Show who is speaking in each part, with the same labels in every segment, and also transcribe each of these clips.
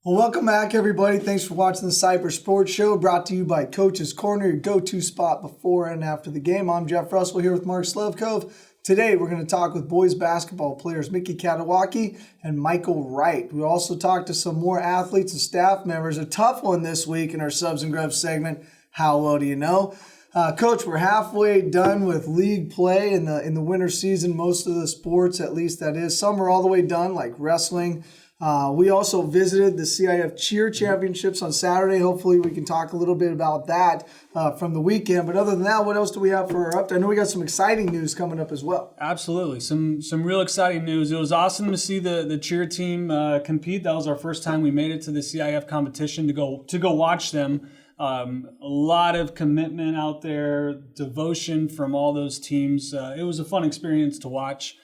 Speaker 1: Well, welcome back, everybody. Thanks for watching the Cypress Sports Show, brought to you by Coach's Corner, your go-to spot before and after the game. I'm Jeff Russell here with Mark Slevcove. Today, we're going to talk with boys basketball players Mickey Kadowaki and Michael Wright. We also talked to some more athletes and staff members. A tough one this week in our Subs and Grubs segment, How Well Do You Know? Coach, we're halfway done with league play in the winter season. Most of the sports, at least that is. Some are all the way done, like wrestling. We also visited the CIF Cheer Championships on Saturday. Hopefully we can talk a little bit about that from the weekend. But other than that, what else do we have for our update? I know we got some exciting news coming up as well.
Speaker 2: Absolutely. Some real exciting news. It was awesome to see the cheer team compete. That was our first time we made it to the CIF competition to go watch them. A lot of commitment out there, devotion from all those teams. It was a fun experience to watch.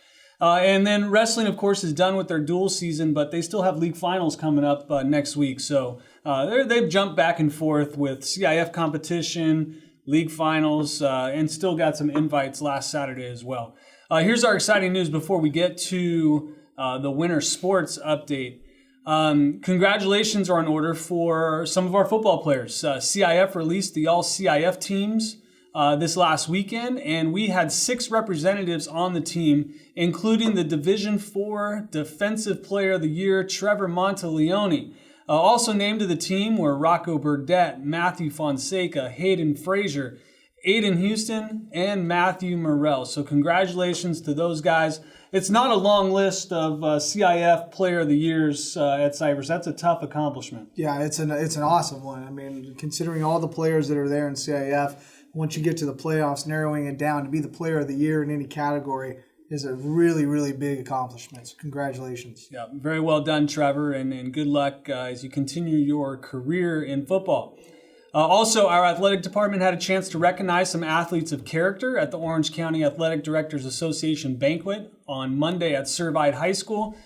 Speaker 2: And then wrestling, of course, is done with their dual season, but they still have league finals coming up next week. So they've jumped back and forth with CIF competition, league finals, and still got some invites last Saturday as well. Here's our exciting news before we get to the winter sports update. Congratulations are in order for some of our football players. CIF released the all CIF teams this last weekend, and we had 6 representatives on the team, including the Division IV Defensive Player of the Year, Trevor Monteleone. Also named to the team were Rocco Burdett, Matthew Fonseca, Hayden Frazier, Aiden Houston, and Matthew Morrell. So congratulations to those guys. It's not a long list of CIF Player of the Years at Cypress. That's a tough accomplishment.
Speaker 1: Yeah, it's an awesome one. I mean, considering all the players that are there in CIF, once you get to the playoffs, narrowing it down to be the player of the year in any category is a really, really big accomplishment. So congratulations.
Speaker 2: Yeah, very well done, Trevor, and good luck as you continue your career in football. Also, our athletic department had a chance to recognize some athletes of character at the Orange County Athletic Directors Association banquet on Monday at Servite High School.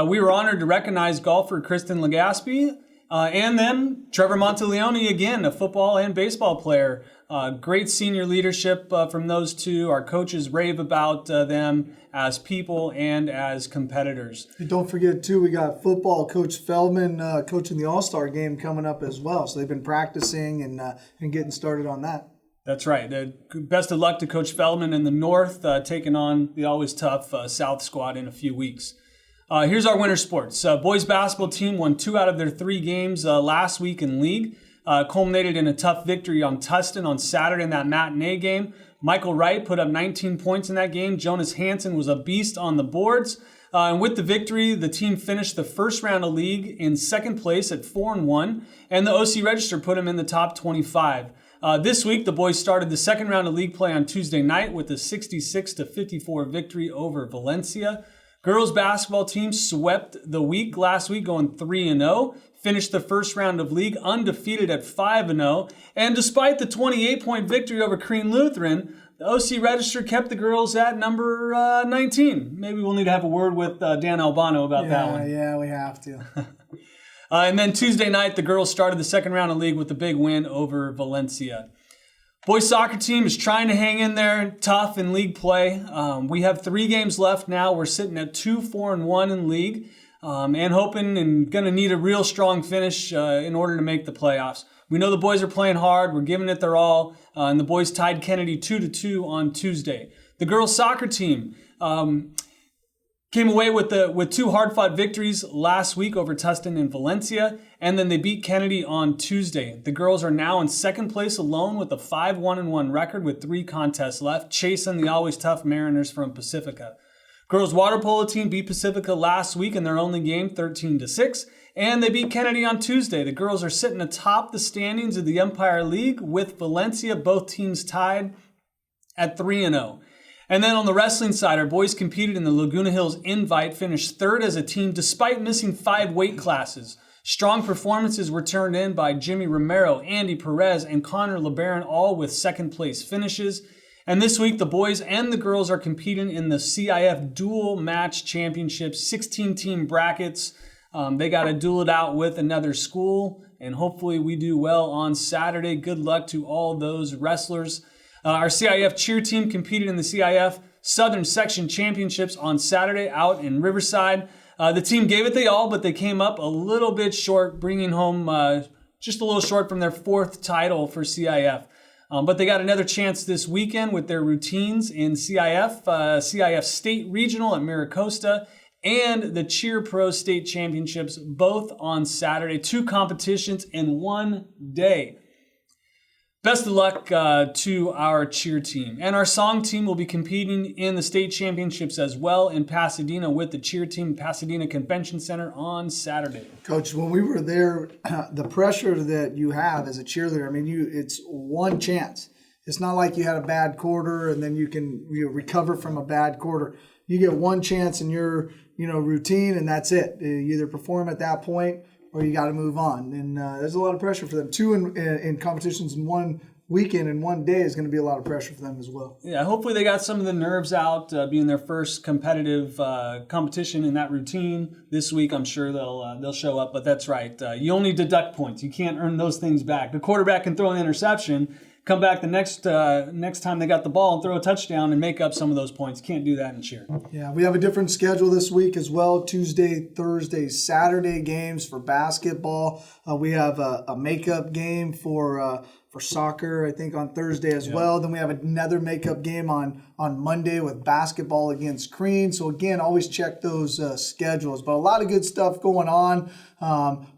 Speaker 2: We were honored to recognize golfer Kristen Legaspi and then Trevor Monteleone again, a football and baseball player. Great senior leadership from those two. Our coaches rave about them as people and as competitors.
Speaker 1: And don't forget, too, we got football coach Feldman coaching the All-Star game coming up as well. So they've been practicing and getting started on that.
Speaker 2: That's right. Best of luck to Coach Feldman in the North, taking on the always tough South squad in a few weeks. Here's our winter sports. Boys basketball team won 2 out of their 3 games last week in league. Culminated in a tough victory on Tustin on Saturday in that matinee game. Michael Wright put up 19 points in that game. Jonas Hansen was a beast on the boards. And with the victory, the team finished the first round of league in second place at 4-1, and the OC Register put them in the top 25. This week, the boys started the second round of league play on Tuesday night with a 66-54 victory over Valencia. Girls basketball team swept the week last week, going 3-0. Finished the first round of league undefeated at 5-0. And despite the 28-point victory over Crean Lutheran, the OC Register kept the girls at number 19. Maybe we'll need to have a word with Dan Albano about that one.
Speaker 1: Yeah, we have to.
Speaker 2: And then Tuesday night, the girls started the second round of league with a big win over Valencia. Boys soccer team is trying to hang in there, tough in league play. We have 3 games left now. We're sitting at 2-4-1 in league. And hoping and going to need a real strong finish in order to make the playoffs. We know the boys are playing hard. We're giving it their all. And the boys tied Kennedy 2-2 on Tuesday. The girls soccer team came away with 2 hard-fought victories last week over Tustin and Valencia. And then they beat Kennedy on Tuesday. The girls are now in second place alone with a 5-1-1 record with 3 contests left, chasing the always tough Mariners from Pacifica. Girls water polo team beat Pacifica last week in their only game, 13-6, and they beat Kennedy on Tuesday. The girls are sitting atop the standings of the Empire League with Valencia, both teams tied at 3-0. And then on the wrestling side, our boys competed in the Laguna Hills Invite, finished 3rd as a team despite missing 5 weight classes. Strong performances were turned in by Jimmy Romero, Andy Perez, and Connor LeBaron, all with second place finishes. And this week, the boys and the girls are competing in the CIF Dual Match Championship, 16-team brackets. They got to duel it out with another school, and hopefully we do well on Saturday. Good luck to all those wrestlers. Our CIF cheer team competed in the CIF Southern Section Championships on Saturday out in Riverside. The team gave it the all, but they came up a little bit short, bringing home just a little short from their 4th title for CIF. But they got another chance this weekend with their routines in CIF, CIF State Regional at Miracosta, and the Cheer Pro State Championships, both on Saturday. 2 competitions in one day. Best of luck to our cheer team. And our song team will be competing in the state championships as well in Pasadena with the cheer team, Pasadena Convention Center on Saturday.
Speaker 1: Coach, when we were there, the pressure that you have as a cheerleader, I mean, it's one chance. It's not like you had a bad quarter and then you can recover from a bad quarter. You get one chance in your routine and that's it. You either perform at that point or you got to move on. And there's a lot of pressure for them. 2 in competitions in one weekend and one day is going to be a lot of pressure for them as well.
Speaker 2: Yeah, hopefully they got some of the nerves out, being their first competitive competition in that routine. This week, I'm sure they'll show up, but that's right. You only deduct points. You can't earn those things back. The quarterback can throw an interception, come back the next time they got the ball and throw a touchdown and make up some of those points. Can't do that in cheer.
Speaker 1: Yeah, we have a different schedule this week as well. Tuesday, Thursday, Saturday games for basketball. We have a makeup game for soccer, I think, on Thursday as well. Then we have another makeup game on Monday with basketball against Crean. So again, always check those schedules. But a lot of good stuff going on.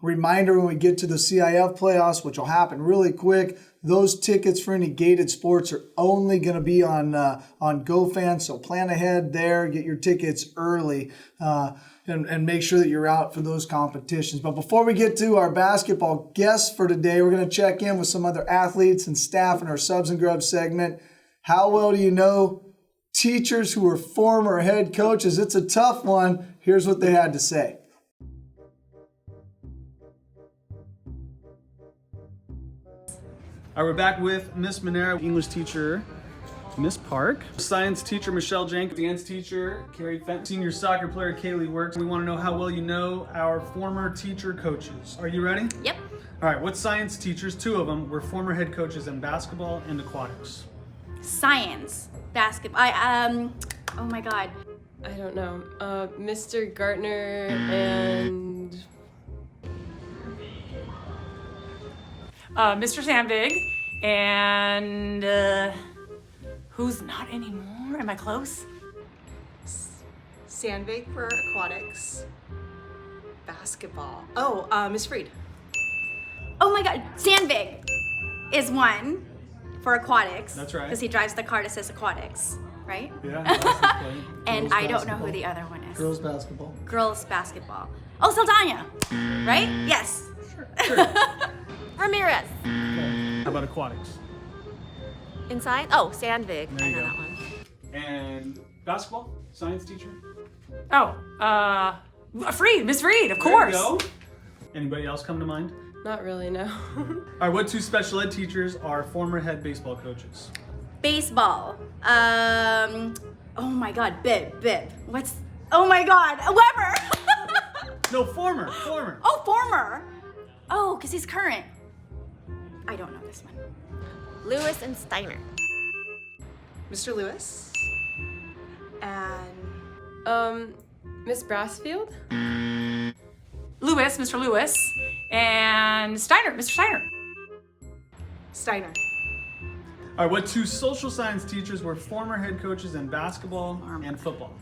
Speaker 1: Reminder, when we get to the CIF playoffs, which will happen really quick, those tickets for any gated sports are only going to be on GoFan, so plan ahead there, get your tickets early, and make sure that you're out for those competitions. But before we get to our basketball guests for today, we're going to check in with some other athletes and staff in our Subs and Grubs segment. How well do you know teachers who are former head coaches? It's a tough one. Here's what they had to say.
Speaker 2: All right, we're back with Miss Monero, English teacher Miss Park, science teacher Michelle Jenkins, dance teacher Carrie Fenton, senior soccer player Kaylee Works. We want to know how well you know our former teacher coaches. Are you ready?
Speaker 3: Yep.
Speaker 2: All right, what science teachers, 2 of them, were former head coaches in basketball and aquatics?
Speaker 3: Science, basketball. Oh my God.
Speaker 4: I don't know. Mr. Gartner and
Speaker 5: Mr. Sandvig, and who's not anymore? Am I close?
Speaker 6: Sandvig for aquatics. Basketball. Miss Freed.
Speaker 3: Oh my God, Sandvig is one for aquatics.
Speaker 2: That's right.
Speaker 3: Because he drives the car that says aquatics, right?
Speaker 2: Yeah.
Speaker 3: And I don't know who the other one is.
Speaker 1: Girls basketball.
Speaker 3: Girls basketball. Oh, Saldana, right? Yes.
Speaker 2: Sure.
Speaker 7: Ramirez.
Speaker 2: How about aquatics?
Speaker 7: Inside? Oh, Sandvig.
Speaker 2: There
Speaker 7: I
Speaker 2: you
Speaker 7: know
Speaker 2: go.
Speaker 7: that one.
Speaker 2: And basketball, science teacher?
Speaker 5: Oh, Freed, Miss Freed, of
Speaker 2: There
Speaker 5: course.
Speaker 2: you go. Anybody else come to mind?
Speaker 4: not really, no.
Speaker 2: All right, what 2 special ed teachers are former head baseball coaches?
Speaker 3: Baseball. Oh my God, Bib. Oh my God, Weber.
Speaker 2: No, former.
Speaker 3: Oh, former. Oh, because he's current. I don't know this one.
Speaker 7: Lewis and Steiner.
Speaker 6: Mr. Lewis. And
Speaker 4: Miss Brassfield?
Speaker 5: Lewis, Mr. Lewis, and Steiner, Mr. Steiner.
Speaker 6: Steiner.
Speaker 2: All right, what 2 social science teachers were former head coaches in basketball and football?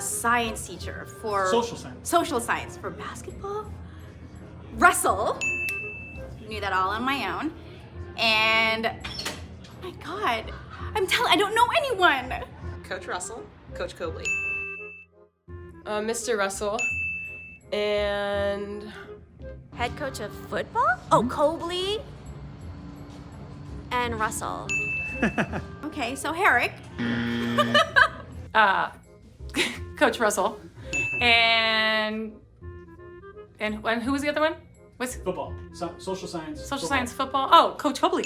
Speaker 3: Science teacher for
Speaker 2: Social science.
Speaker 3: Social science for basketball. Russell. Knew that all on my own. And oh my God, I don't know anyone.
Speaker 6: Coach Russell. Coach Cobley.
Speaker 4: Mr. Russell. And
Speaker 7: Head coach of football? Oh, Cobley and Russell.
Speaker 3: Okay, so Herrick.
Speaker 5: Coach Russell, and who was the other one? What's
Speaker 2: Football. Social science.
Speaker 5: social science football? Oh, Coach Cobley.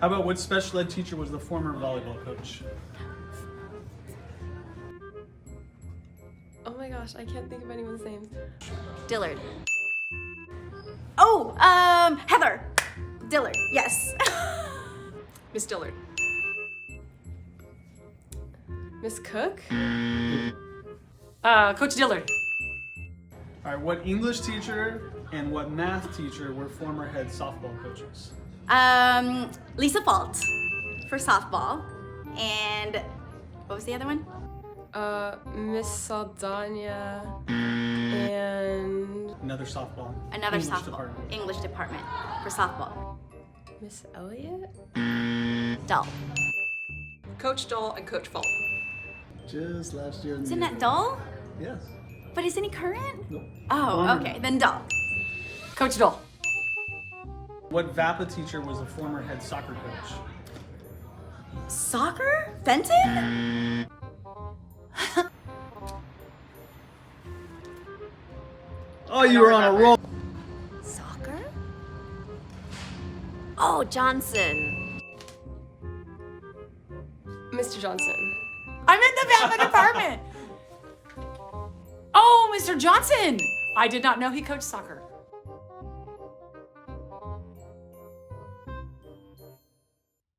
Speaker 2: How about what special ed teacher was the former volleyball coach?
Speaker 4: oh my gosh, I can't think of anyone's names.
Speaker 7: Dillard.
Speaker 3: Oh, Heather. Dillard, yes.
Speaker 6: Miss Dillard.
Speaker 4: Miss Cook?
Speaker 5: Coach Dillard.
Speaker 2: All right, what English teacher and what math teacher were former head softball coaches?
Speaker 3: Lisa Fault for softball. And what was the other one?
Speaker 4: Miss Saldana and
Speaker 2: Another softball.
Speaker 3: Another
Speaker 2: English
Speaker 3: softball.
Speaker 2: department.
Speaker 3: English department for softball.
Speaker 4: Miss Elliott?
Speaker 3: Dull.
Speaker 6: Coach Dull and Coach Fault.
Speaker 1: Just last year.
Speaker 3: Isn't that Dull?
Speaker 1: Yes.
Speaker 3: But isn't he current?
Speaker 1: Nope.
Speaker 3: Oh, okay. Then Dull.
Speaker 5: Coach Dole.
Speaker 2: What VAPA teacher was a former head soccer coach?
Speaker 3: Soccer? Fenton?
Speaker 2: Oh, you were on a roll.
Speaker 7: Soccer? Oh, Johnson.
Speaker 4: Mr. Johnson.
Speaker 5: I'm in the VAPA department. Oh, Mr. Johnson. I did not know he coached soccer.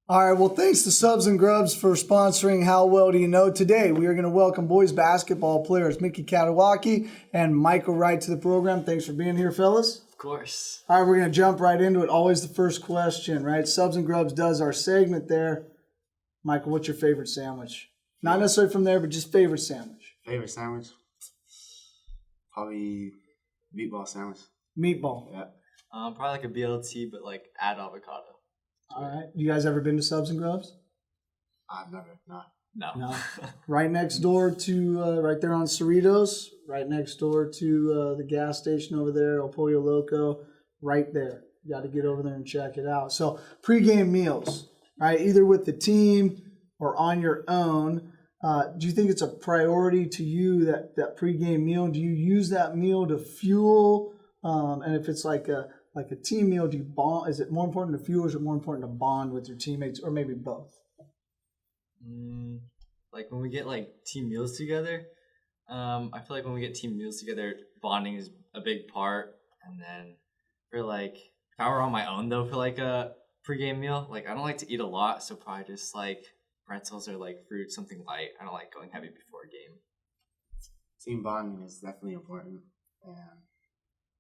Speaker 1: All right, well, thanks to Subs and Grubs for sponsoring How Well Do You Know. Today, we are going to welcome boys basketball players Mickey Kadowaki and Michael Wright to the program. Thanks for being here, fellas.
Speaker 8: Of course.
Speaker 1: All right, we're going to jump right into it. Always the first question, right? Subs and Grubs does our segment there. Michael, what's your favorite sandwich? Not necessarily from there, but just favorite sandwich.
Speaker 8: Favorite sandwich? Probably meatball sandwich.
Speaker 1: Meatball.
Speaker 8: Yeah. Probably like a BLT, but like add avocado.
Speaker 1: All right. You guys ever been to Subs and Grubs?
Speaker 8: I've never, no.
Speaker 1: No. Right next door to, right there on Cerritos, right next door to the gas station over there, El Pollo Loco, right there. You got to get over there and check it out. So pregame meals, right? Either with the team or on your own. Do you think it's a priority to you, that pregame meal? Do you use that meal to fuel? And if it's like a team meal, do you bond? Is it more important to fuel, or is it more important to bond with your teammates, or maybe both?
Speaker 9: Like when we get like team meals together, I feel like when we get team meals together, bonding is a big part. And then for like, if I were on my own though, for like a pregame meal, like I don't like to eat a lot, so probably just like pretzels or like fruit, something light. I don't like going heavy before a game.
Speaker 8: Team bonding is definitely important. And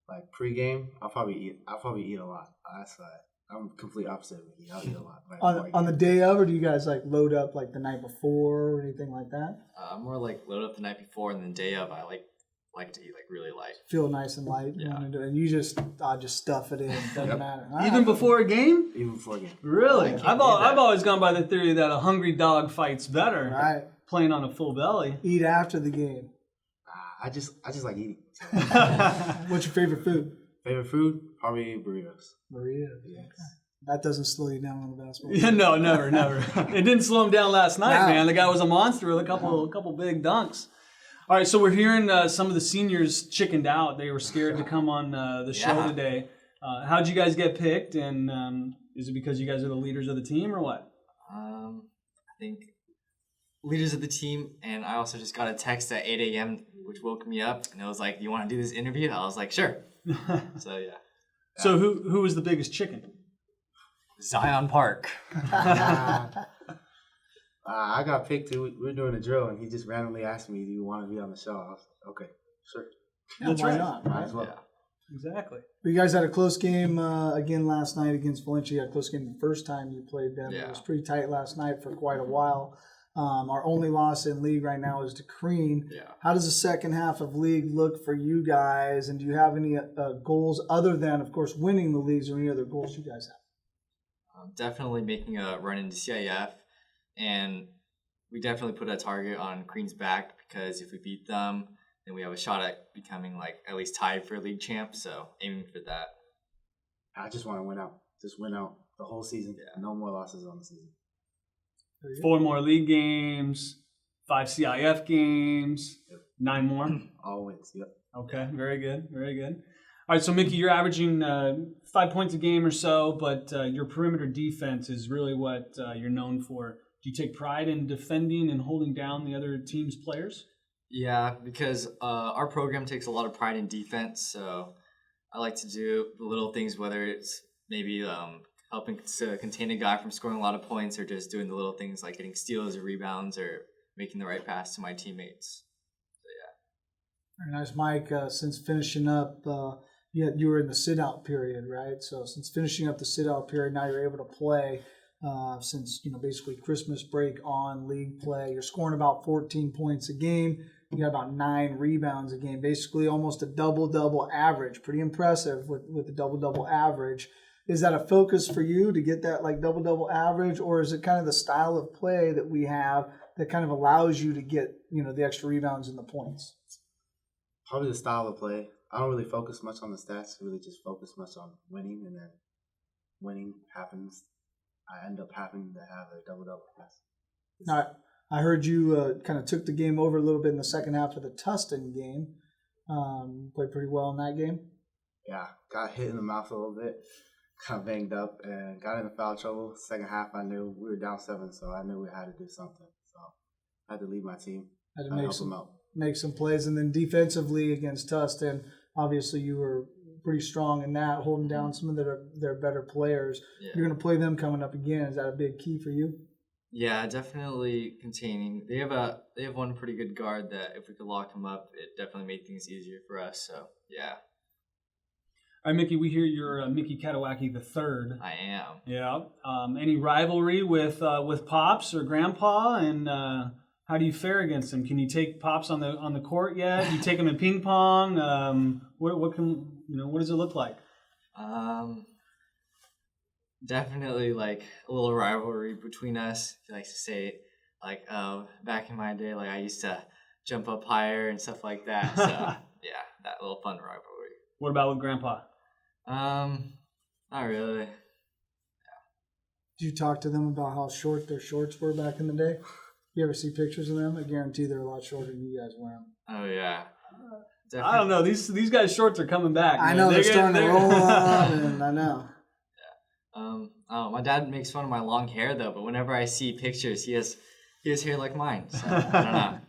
Speaker 8: like pregame, I'll probably eat a lot. That's why I'm complete opposite of you. I'll eat a lot.
Speaker 1: On the day of, or do you guys like load up like the night before or anything like that?
Speaker 9: More like load up the night before, and the day of I like to eat like really light.
Speaker 1: Feel nice and light.
Speaker 9: Yeah.
Speaker 1: And you just stuff it in. Doesn't matter. All
Speaker 2: Even
Speaker 1: right.
Speaker 2: before a game?
Speaker 8: Even before a game.
Speaker 2: Really? I've always gone by the theory that a hungry dog fights better.
Speaker 1: Right.
Speaker 2: Playing on a full belly.
Speaker 1: Eat after the game.
Speaker 8: I just like eating. So.
Speaker 1: What's your favorite food?
Speaker 8: Favorite food? Probably burritos.
Speaker 1: Burritos.
Speaker 8: Yes.
Speaker 1: That doesn't slow you down on the basketball.
Speaker 2: Yeah, no, never. It didn't slow him down last night,
Speaker 1: No.
Speaker 2: man. The guy was a monster with a couple big dunks. All right, so we're hearing some of the seniors chickened out. They were scared to come on the show today. How'd you guys get picked? And is it because you guys are the leaders of the team or what?
Speaker 9: I think leaders of the team, and I also just got a text at 8 a.m. which woke me up, and it was like, "You want to do this interview?" I was like, "Sure." So yeah.
Speaker 2: So who was the biggest chicken?
Speaker 9: Zion Park.
Speaker 8: I got picked. We were doing a drill, and he just randomly asked me, "Do you want to be on the show?" I was like, "Okay, sure."
Speaker 1: That's
Speaker 2: right.
Speaker 1: Not?
Speaker 8: Might as well.
Speaker 9: Yeah.
Speaker 2: Exactly.
Speaker 1: You guys had a close game again last night against Valencia. You had a close game the first time you played them.
Speaker 9: Yeah.
Speaker 1: It was pretty tight last night for quite a while. Our only loss in league right now is to Crean.
Speaker 9: Yeah.
Speaker 1: How does the second half of league look for you guys? And do you have any goals other than, of course, winning the leagues, or any other goals you guys have?
Speaker 9: Definitely making a run into CIF, and we definitely put a target on Crean's back, because if we beat them, then we have a shot at becoming like at least tied for league champ. So aiming for that.
Speaker 8: I just want to win out. Just win out the whole season. Yeah. No more losses on the season.
Speaker 2: 4 more league games, 5 CIF games, 9 more.
Speaker 8: All wins. Yep.
Speaker 2: Okay, very good, very good. All right, so Mickey, you're averaging 5 points a game or so, but your perimeter defense is really what you're known for. Do you take pride in defending and holding down the other team's players?
Speaker 9: Yeah, because our program takes a lot of pride in defense. So I like to do the little things, whether it's maybe helping to contain a guy from scoring a lot of points, or just doing the little things like getting steals or rebounds or making the right pass to my teammates. So
Speaker 1: Very nice, Mike. Since finishing up, you were in the sit-out period, right? So since finishing up the sit-out period, now you're able to play. Since basically Christmas break on league play, you're scoring about 14 points a game. You got about 9 rebounds a game, basically almost a double-double average. Pretty impressive with the double-double average. Is that a focus for you to get that like double-double average, or is it kind of the style of play that we have that kind of allows you to get the extra rebounds and the points?
Speaker 8: Probably the style of play. I don't really focus much on the stats. I really just focus much on winning, and then winning happens. I end up having to have a double-double pass.
Speaker 1: Now, I heard you kind of took the game over a little bit in the second half of the Tustin game. Played pretty well in that game.
Speaker 8: Yeah, got hit in the mouth a little bit, kind of banged up, and got into foul trouble. Second half, I knew we were down 7, so I knew we had to do something. So I had to lead my team.
Speaker 1: Had to
Speaker 8: help them out.
Speaker 1: Make some plays. And then defensively against Tustin, obviously you were pretty strong in that, holding down some of their better players. Yeah. You're going to play them coming up again. Is that a big key for you?
Speaker 9: Yeah, definitely containing. They have one pretty good guard that if we could lock him up, it definitely made things easier for us. So yeah.
Speaker 2: All right, Mickey, we hear you're Mickey Kadowaki the third.
Speaker 9: I am.
Speaker 2: Yeah. Any rivalry with Pops or Grandpa, and how do you fare against him? Can you take Pops on the court yet? Do you take him in ping pong? What does it look like?
Speaker 9: Definitely like a little rivalry between us. He likes to say like, back in my day, like I used to jump up higher and stuff like that. So yeah, that little fun rivalry.
Speaker 2: What about with Grandpa?
Speaker 9: Not really. Yeah.
Speaker 1: Did you talk to them about how short their shorts were back in the day? You ever see pictures of them? I guarantee they're a lot shorter than you guys wear them.
Speaker 9: Oh yeah.
Speaker 2: Definitely. I don't know. These guys' shorts are coming back.
Speaker 1: I know they're starting to roll on, and I know.
Speaker 9: Yeah. My dad makes fun of my long hair though, but whenever I see pictures, he has hair like mine. So I don't know.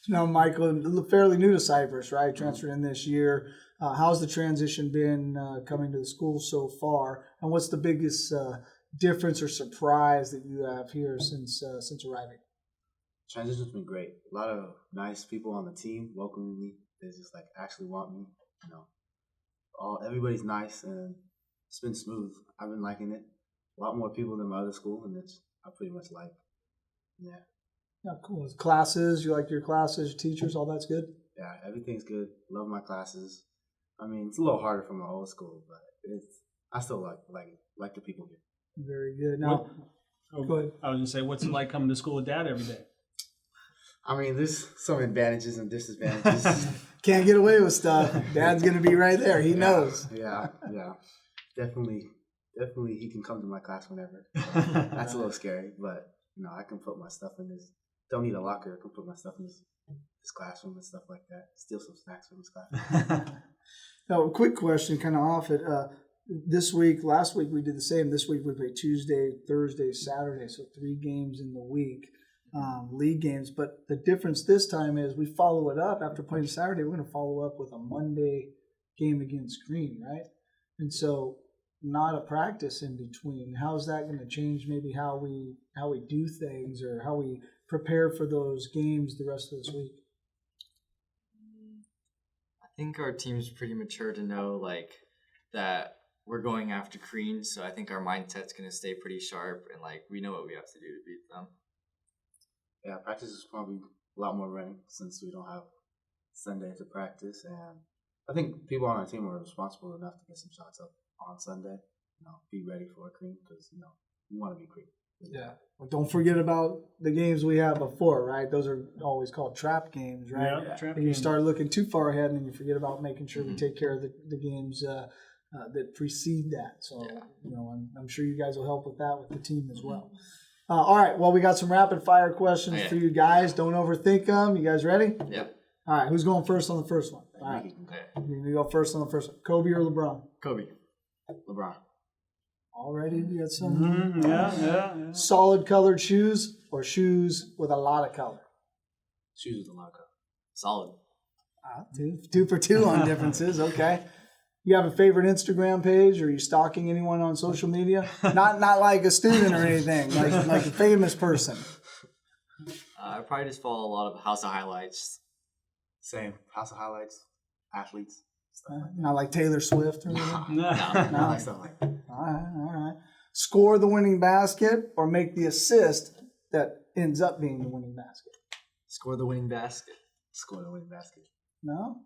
Speaker 1: Now, Michael, fairly new to Cypress, right? Transferred in this year. How's the transition been coming to the school so far? And what's the biggest difference or surprise that you have here since arriving?
Speaker 8: Transition's been great. A lot of nice people on the team welcoming me. They just like actually want me. Everybody's nice and it's been smooth. I've been liking it. A lot more people than my other school, and I pretty much like. Yeah.
Speaker 1: Yeah, cool. Classes, you like your classes, teachers, all that's good?
Speaker 8: Yeah, everything's good. Love my classes. I mean, it's a little harder from my old school, but I still like the people here.
Speaker 1: Very good. Now, go ahead.
Speaker 2: I was going to say, what's it like coming to school with Dad every day?
Speaker 8: I mean, there's some advantages and disadvantages.
Speaker 1: Can't get away with stuff. Dad's going to be right there. He knows.
Speaker 8: Yeah. Definitely he can come to my class whenever. That's a little scary, but I can put my stuff in this. Don't need a locker. I can put my stuff in this classroom and stuff like that. Steal some snacks from this class.
Speaker 1: Now, a quick question, kind of off it. Last week we did the same. This week we play Tuesday, Thursday, Saturday, so 3 games in the week, league games. But the difference this time is we follow it up after playing Saturday. We're going to follow up with a Monday game against Green, right? And so not a practice in between. How's that going to change maybe how we do things or how we prepare for those games the rest of this week?
Speaker 9: I think our team's pretty mature to know that we're going after Green, so I think our mindset's going to stay pretty sharp and we know what we have to do to beat them.
Speaker 8: Yeah, practice is probably a lot more running since we don't have Sunday to practice, and I think people on our team are responsible enough to get some shots up on Sunday. Be ready for Green because we want to be Green.
Speaker 1: Yeah. Well, don't forget about the games we have before, right? Those are always called trap games, right?
Speaker 2: Yeah, trap
Speaker 1: and you start looking too far ahead and you forget about making sure we take care of the games that precede that. So, I'm sure you guys will help with that with the team as well. All right. Well, we got some rapid fire questions for you guys. Don't overthink them. You guys ready?
Speaker 9: Yeah.
Speaker 1: All right. Who's going first on the first one? All right. You're going to go first on the first one. Kobe or LeBron?
Speaker 9: Kobe.
Speaker 8: LeBron.
Speaker 1: Already, we got some.
Speaker 2: Yeah.
Speaker 1: Solid colored shoes or shoes with a lot of color?
Speaker 8: Shoes with a lot of color.
Speaker 9: Solid.
Speaker 1: Two for two on differences. Okay. You have a favorite Instagram page, or are you stalking anyone on social media? Not like a student or anything, like a famous person.
Speaker 9: I probably just follow a lot of House of Highlights.
Speaker 8: Same. House of highlights, athletes, stuff like that.
Speaker 1: Not like Taylor Swift or anything?
Speaker 8: Not like stuff like that.
Speaker 1: All right. Score the winning basket or make the assist that ends up being the winning basket.
Speaker 9: Score the winning basket.
Speaker 8: Score the winning basket.
Speaker 1: No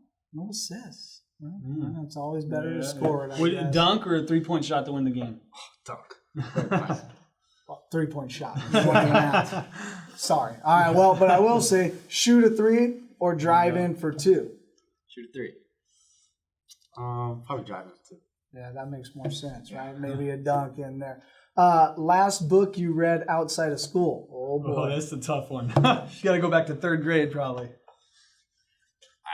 Speaker 1: assists. Well, it's always better to score it.
Speaker 2: Would a dunk or a 3-point shot to win the game?
Speaker 8: Dunk.
Speaker 1: Well, 3-point shot. Sorry. All right. Well, but I will say, shoot a 3 or drive in for 2.
Speaker 9: Shoot a 3.
Speaker 8: Probably driving for 2.
Speaker 1: Yeah, that makes more sense, right? Maybe a dunk in there. Last book you read outside of school? Oh boy,
Speaker 2: that's a tough one. You got to go back to 3rd grade probably.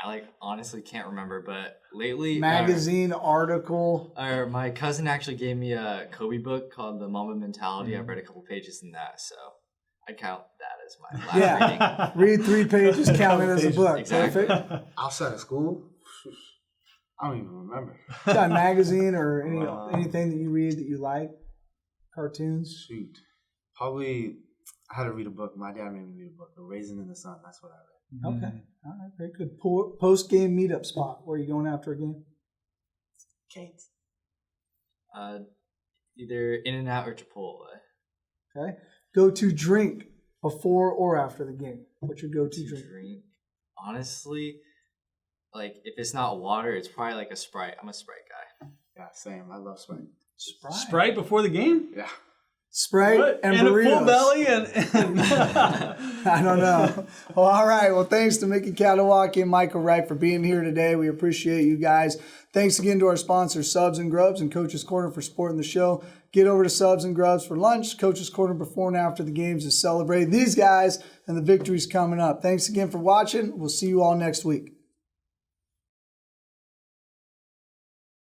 Speaker 9: I honestly can't remember, but lately
Speaker 1: magazine article.
Speaker 9: My cousin actually gave me a Kobe book called The Mamba Mentality. I've read a couple pages in that, so I count that as my last
Speaker 1: Read
Speaker 9: reading.
Speaker 1: 3 pages, count it as a book.
Speaker 9: Exactly.
Speaker 1: Perfect.
Speaker 8: Outside of school, I don't even remember.
Speaker 1: Got a magazine or anything that you read that you like? Cartoons?
Speaker 8: Shoot, probably I had to read a book. My dad made me read a book, The Raisin in the Sun. That's what I read.
Speaker 1: Okay. All right. Very good. Post-game meetup spot. Where are you going after a game?
Speaker 8: Canes.
Speaker 9: Either In-N-Out or Chipotle.
Speaker 1: Okay. Go-to drink before or after the game. What's your go-to drink?
Speaker 9: Honestly, if it's not water, it's probably like a Sprite. I'm a Sprite guy.
Speaker 8: Yeah, same. I love Sprite.
Speaker 2: Sprite before the game?
Speaker 8: Yeah.
Speaker 1: Sprite and burritos.
Speaker 2: A full belly and
Speaker 1: I don't know. Well, all right. Well, thanks to Mickey Kadowaki and Michael Wright for being here today. We appreciate you guys. Thanks again to our sponsors, Subs and Grubs and Coach's Corner for supporting the show. Get over to Subs and Grubs for lunch. Coach's Corner before and after the games to celebrate these guys and the victories coming up. Thanks again for watching. We'll see you all next week.